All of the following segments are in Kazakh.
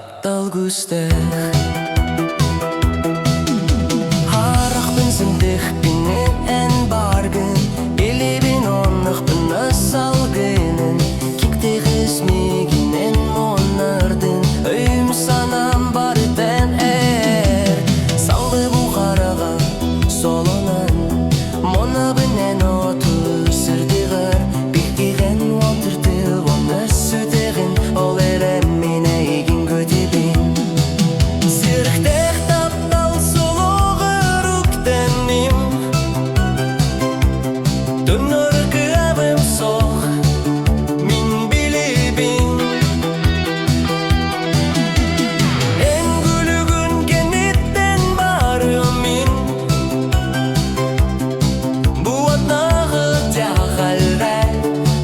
таптал күстер Харах бін сіндіх біне ән баргын Елебін онық бін асал гінін Кекте ғысмегінен онырдың Өйім санам бар тән әр Салды бұқараға солынан Мона бінен оты сүрдіғір Бекдеген отырды оны сүтегін Ол әрім мен әйгін көтебін Сірқтек таптал солуғы руктәнім Түнір кәбім соқ Мен білебін Ән күлігін кенеттен барымын Буатнағы тяғалға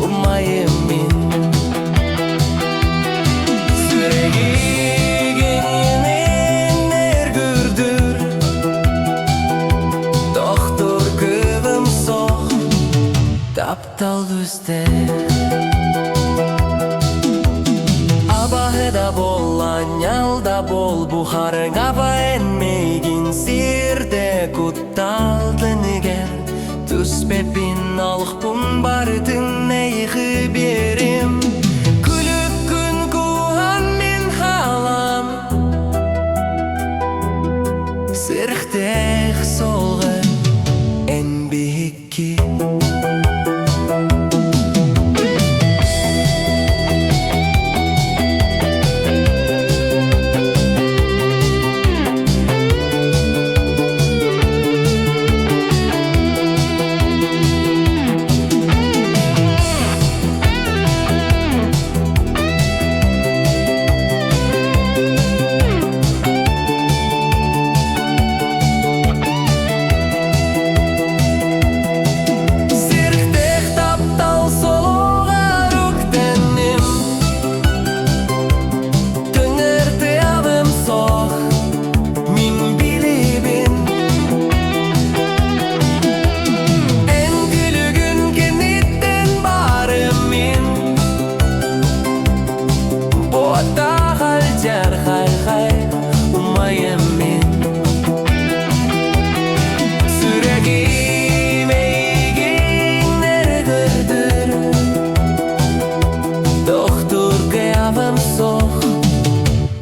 ұмайымын Сүрегенен әргүрдір Доқтор көбім соқ Таптал күстер Абағыда бол, анялда бол Бұхарың аба әнмеген Сирде күтталды негер Түспепін алықпын бардың әйгі берем Күлік күн куған мен халам Сірқтек солғы ән бекке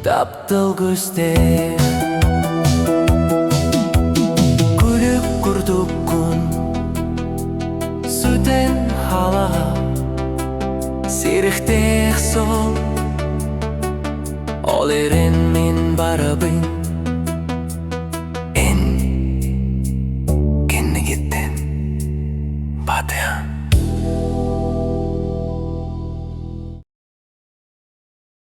Таптал күстер Күлік күрдік күн Сүтен халаға Сиріктек сол Ол ерен мен барабын